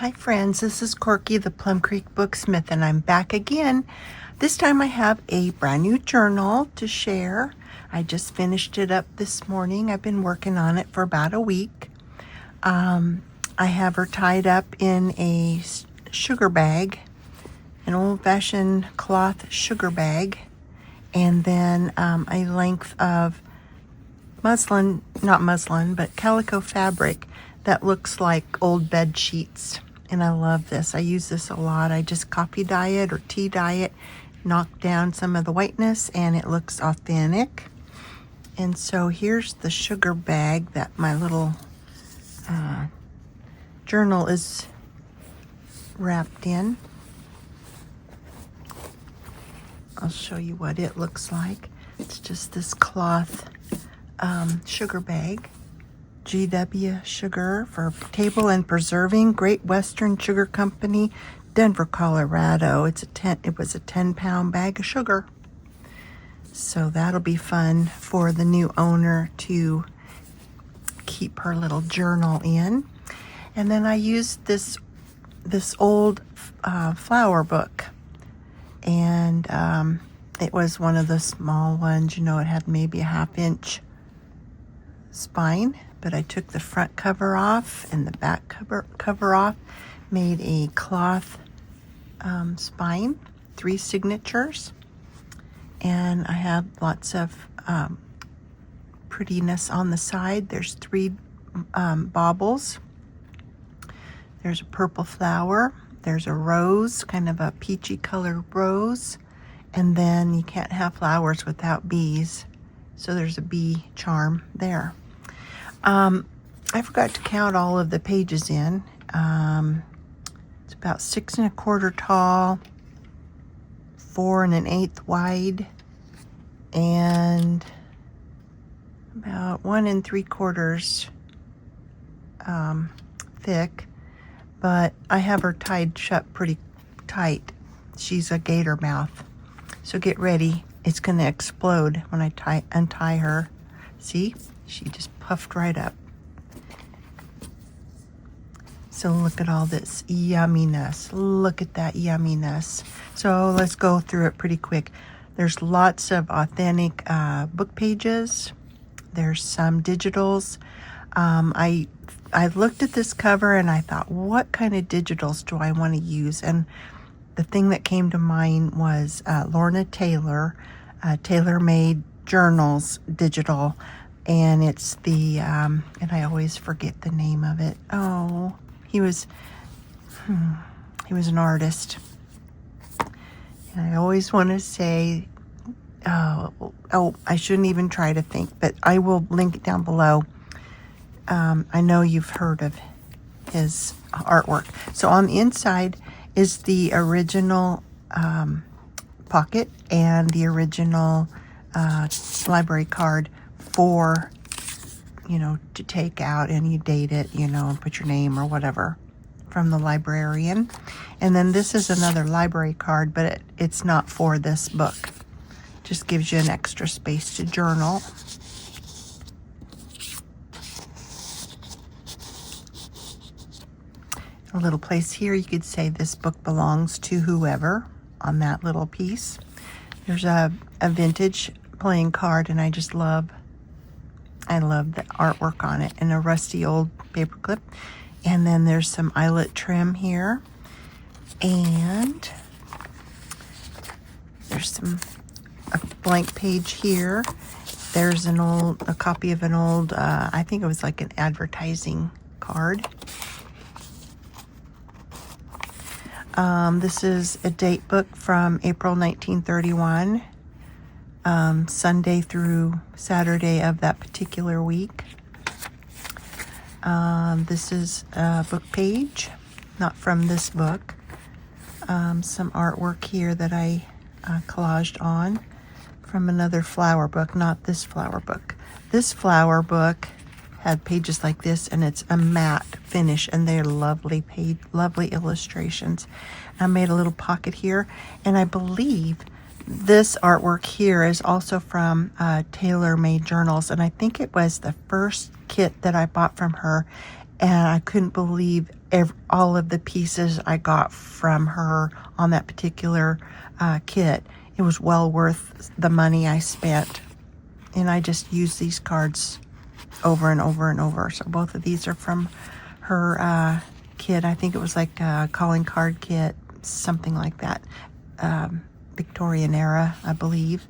Hi friends, this is Corky, the Plum Creek Booksmith, and I'm back again. This time I have a brand new journal to share. I just finished it up this morning. I've been working on it for about a week. I have her tied up in a sugar bag, an old-fashioned cloth sugar bag, and then a length of muslin, not muslin, but calico fabric that looks like old bed sheets. And I love this. I use this a lot. I just coffee dye it or tea dye it, knock down some of the whiteness, and it looks authentic. And so here's the sugar bag that my little journal is wrapped in. I'll show you what it looks like. It's just this cloth sugar bag. GW Sugar for table and preserving, Great Western Sugar Company, Denver, Colorado. It was a 10-pound bag of sugar. So that'll be fun for the new owner to keep her little journal in. And then I used this old flower book, and it was one of the small ones. You know, it had maybe a 1/2-inch spine, but I took the front cover off and the back cover off, made a cloth spine, 3 signatures, and I have lots of prettiness on the side. There's 3 baubles. There's a purple flower. There's a rose, kind of a peachy colored rose, and then you can't have flowers without bees, so there's a bee charm there. I forgot to count all of the pages in. It's about 6 1/4 tall, 4 1/8 wide, and about 1 3/4 thick. But I have her tied shut pretty tight. She's a gator mouth. So get ready. It's going to explode when I untie her. See? She just puffed right up. So look at all this yumminess. Look at that yumminess. So let's go through it pretty quick. There's lots of authentic book pages. There's some digitals. I looked at this cover and I thought, what kind of digitals do I want to use? And the thing that came to mind was Lorna Taylor, Tailor Made Journals digital. And it's the, and I always forget the name of it. Oh, he was an artist. And I always want to say, oh, I shouldn't even try to think, but I will link it down below. I know you've heard of his artwork. So on the inside is the original pocket and the original library card for, you know, to take out, and you date it, you know, and put your name or whatever from the librarian. And then this is another library card, but it's not for this book. Just gives you an extra space to journal. A little place here, you could say this book belongs to whoever on that little piece. There's a vintage playing card, and I love the artwork on it, and a rusty old paperclip. And then there's some eyelet trim here, and there's a blank page here. There's a copy of an old, I think it was like an advertising card. This is a date book from April 1931. Sunday through Saturday of that particular week. This is a book page, not from this book. Some artwork here that I collaged on from another flower book, not this flower book. This flower book had pages like this, and it's a matte finish, and they're lovely illustrations. I made a little pocket here, and I believe this artwork here is also from Tailor Made Journals, and I think it was the first kit that I bought from her, and I couldn't believe all of the pieces I got from her on that particular kit. It was well worth the money I spent. And I just used these cards over and over and over. So both of these are from her kit. I think it was like a calling card kit, something like that. Victorian era, I believe.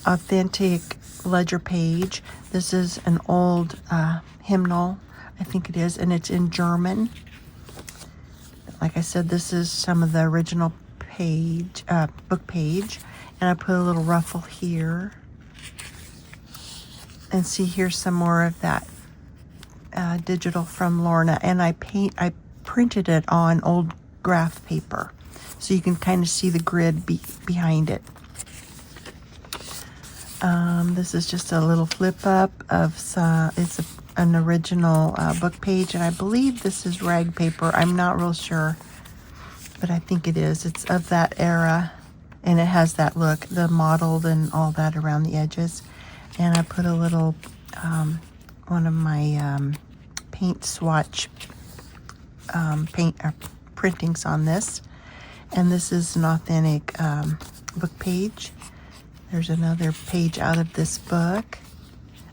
Authentic ledger page. This is an old hymnal, I think it is, and it's in German. Like I said, this is some of the original page, book page, and I put a little ruffle here. And see, here's some more of that digital from Lorna, and I printed it on old graph paper, so you can kind of see the grid behind it. This is just a little flip up of it's an original book page, and I believe this is rag paper. I'm not real sure, but I think it is. It's of that era, and it has that look, the mottled and all that around the edges. And I put a little one of my paint swatch printings on this, and this is an authentic book page. There's another page out of this book.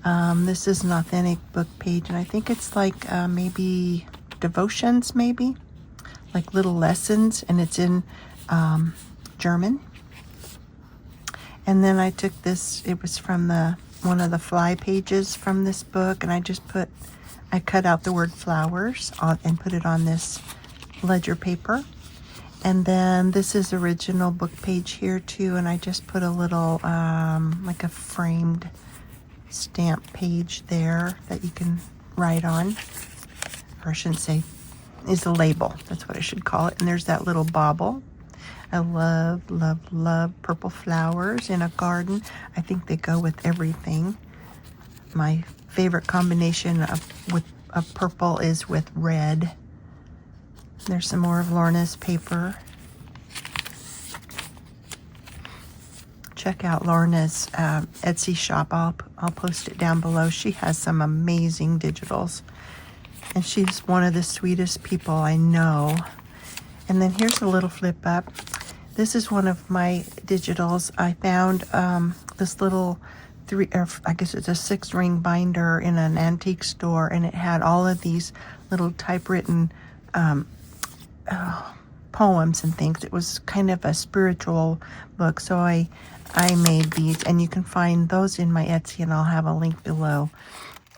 This is an authentic book page, and I think it's like maybe devotions, maybe like little lessons, and it's in German. And then I took this, it was from one of the fly pages from this book, and I cut out the word flowers and put it on this ledger paper. And then this is original book page here too, and I just put a little like a framed stamp page there that you can write on, or I shouldn't say, is a label, that's what I should call it. And there's that little bauble. I love, love, love purple flowers in a garden. I think they go with everything. My favorite combination of purple is with red. There's some more of Lorna's paper. Check out Lorna's Etsy shop. I'll post it down below. She has some amazing digitals, and she's one of the sweetest people I know. And then here's a little flip up. This is one of my digitals. I found this little I guess it's a 6-ring binder in an antique store, and it had all of these little typewritten poems and things. It was kind of a spiritual book, so I made these, and you can find those in my Etsy, and I'll have a link below.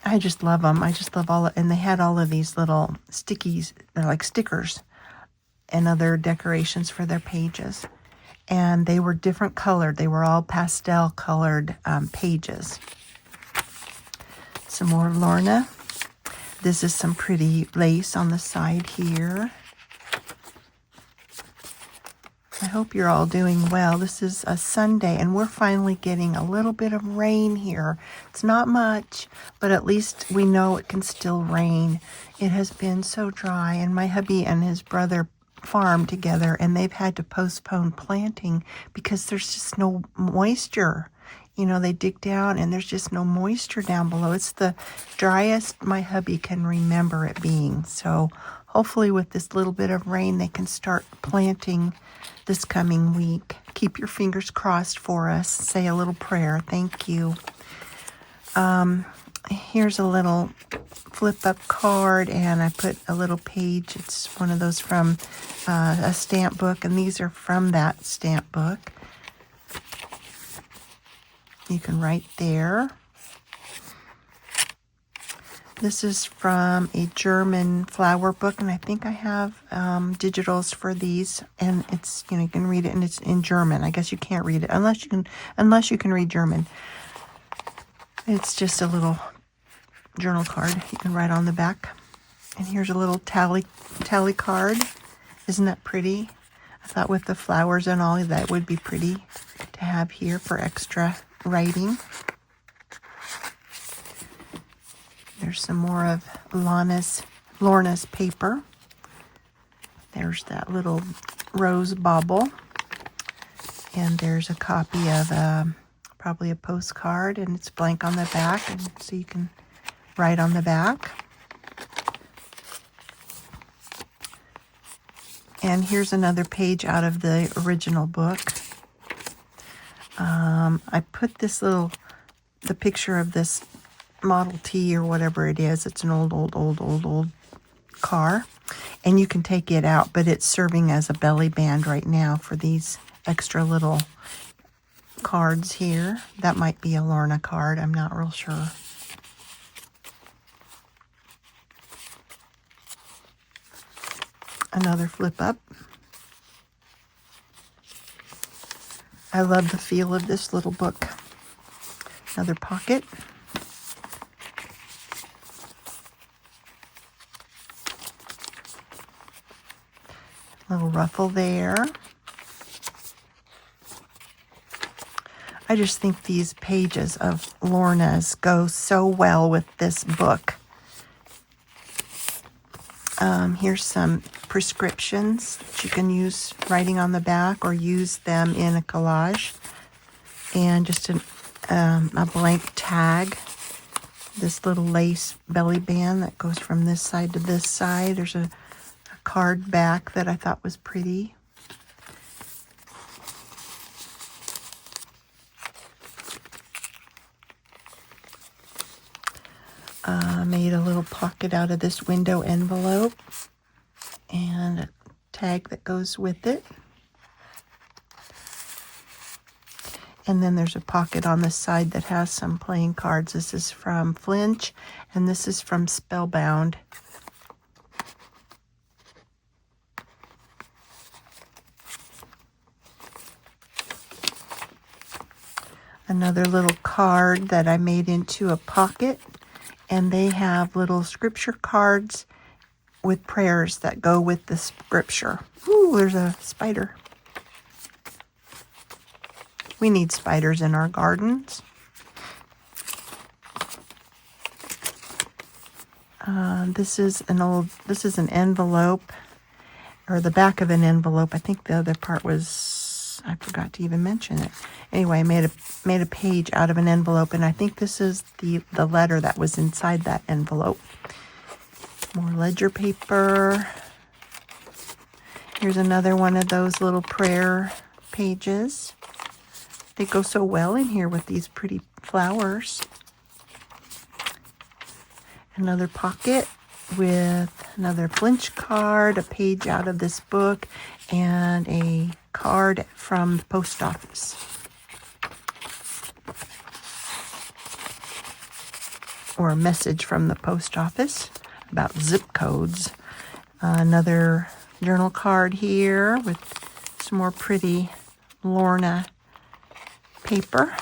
I just love them. I just love and they had all of these little stickies. They're like stickers and other decorations for their pages, and they were different colored. They were all pastel colored pages. Some more Lorna. This is some pretty lace on the side here. I hope you're all doing well. This is a Sunday, and we're finally getting a little bit of rain here. It's not much, but at least we know it can still rain. It has been so dry, and my hubby and his brother farm together, and they've had to postpone planting because there's just no moisture. You know, they dig down and there's just no moisture down below. It's the driest my hubby can remember it being. So hopefully with this little bit of rain, they can start planting this coming week. Keep your fingers crossed for us. Say a little prayer. Thank you. Here's a little flip-up card, and I put a little page. It's one of those from a stamp book, and these are from that stamp book. You can write there. This is from a German flower book, and I think I have digitals for these, and it's, you know, you can read it, and it's in German. I guess you can't read it unless you can read German. It's just a little journal card you can write on the back. And here's a little tally card. Isn't that pretty? I thought with the flowers and all that would be pretty to have here for extra writing. There's some more of Lorna's paper. There's that little rose bauble. And there's a copy of probably a postcard, and it's blank on the back, and so you can write on the back. And here's another page out of the original book. I put the picture of this Model T or whatever it is. It's an old car. And you can take it out, but it's serving as a belly band right now for these extra little cards here. That might be a Lorna card. I'm not real sure. Another flip up. I love the feel of this little book. Another pocket. Little ruffle there. I just think these pages of Lorna's go so well with this book. Here's some prescriptions that you can use writing on the back or use them in a collage. And just a blank tag. This little lace belly band that goes from this side to this side. There's a card back that I thought was pretty. Made a little pocket out of this window envelope and a tag that goes with it. And then there's a pocket on the side that has some playing cards. This is from Flinch and this is from Spellbound. Another little card that I made into a pocket. And they have little scripture cards with prayers that go with the scripture. Ooh, there's a spider. We need spiders in our gardens. This is an envelope, or the back of an envelope. I think the other part was, I forgot to even mention it. Anyway, I made a page out of an envelope, and I think this is the letter that was inside that envelope. More ledger paper. Here's another one of those little prayer pages. They go so well in here with these pretty flowers. Another pocket with another Flinch card, a page out of this book, and a card from the post office. Or a message from the post office about zip codes. Another journal card here with some more pretty Lorna paper.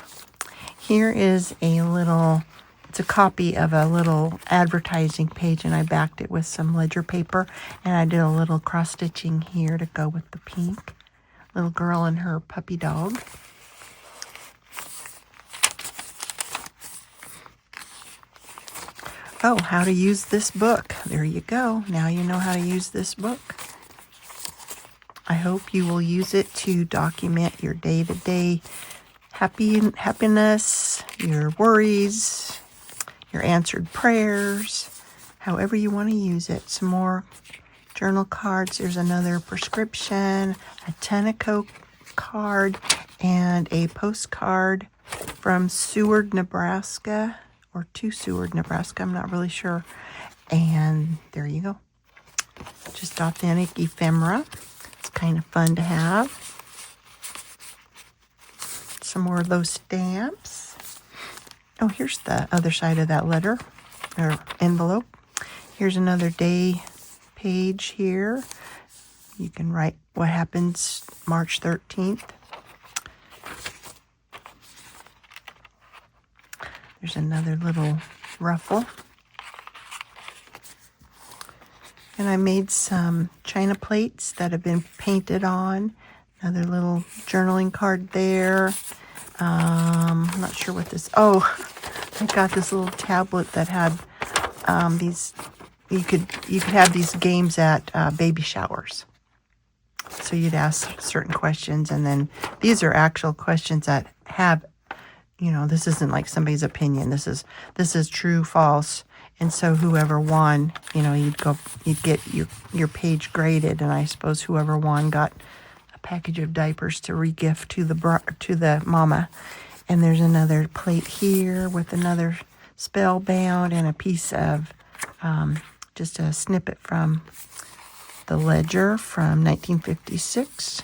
Here is it's a copy of a little advertising page, and I backed it with some ledger paper, and I did a little cross stitching here to go with the pink. Little girl and her puppy dog. Oh, how to use this book. There you go. Now you know how to use this book. I hope you will use it to document your day-to-day happiness, your worries, your answered prayers, however you want to use it. Some more journal cards. There's another prescription, a calico card, and a postcard from Seward, Nebraska. Or to Seward, Nebraska, I'm not really sure. And there you go. Just authentic ephemera. It's kind of fun to have. Some more of those stamps. Oh, here's the other side of that letter, or envelope. Here's another day page here. You can write what happens March 13th. There's another little ruffle. And I made some china plates that have been painted on. Another little journaling card there. I'm not sure what this... Oh, I got this little tablet that had these... You could have these games at baby showers. So you'd ask certain questions, and then these are actual questions that have... You know, this isn't like somebody's opinion. This is true, false, And so whoever won, you know, you'd get your page graded, and I suppose whoever won got a package of diapers to regift to the mama. And there's another plate here with another spellbound and a piece of just a snippet from the ledger from 1956.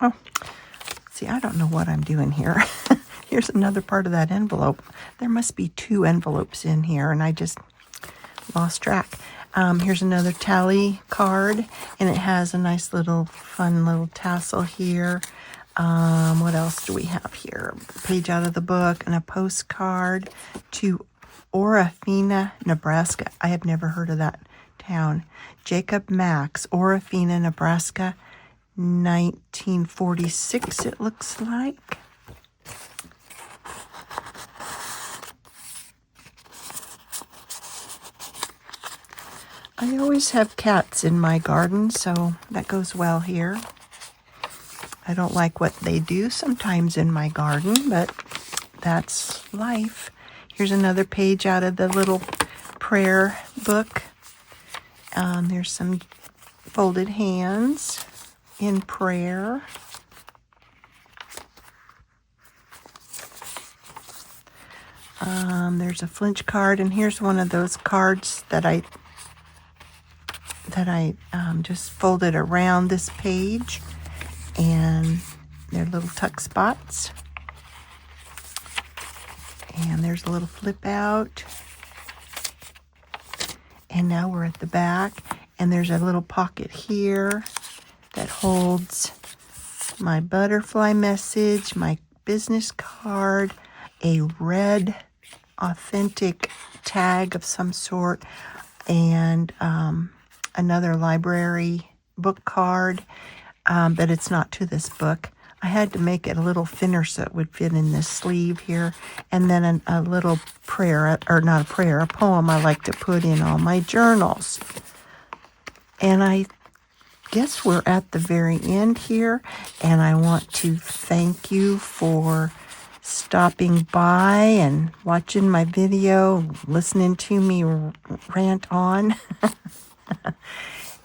Oh, see, I don't know what I'm doing here. Here's another part of that envelope. There must be 2 envelopes in here, and I just lost track. Here's another tally card, and it has a nice little fun little tassel here. What else do we have here? A page out of the book and a postcard to Orofina, Nebraska. I have never heard of that town. Jacob Max, Orofina, Nebraska, 1946, it looks like. I always have cats in my garden, so that goes well here. I don't like what they do sometimes in my garden, but that's life. Here's another page out of the little prayer book. There's some folded hands in prayer. There's a flinch card, and here's one of those cards that I just folded around this page, and they're little tuck spots. And there's a little flip out. And now we're at the back, and there's a little pocket here that holds my butterfly message, my business card, a red authentic tag of some sort, and another library book card, but it's not to this book. I had to make it a little thinner so it would fit in this sleeve here, and then a little prayer, or not a prayer, a poem I like to put in all my journals. And I guess we're at the very end here, and I want to thank you for stopping by and watching my video, listening to me rant on.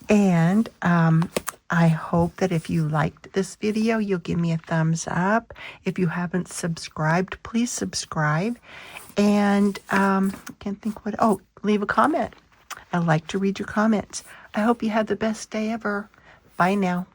And I hope that if you liked this video, you'll give me a thumbs up. If you haven't subscribed, please subscribe. And I can't think what, leave a comment. I like to read your comments. I hope you have the best day ever. Bye now.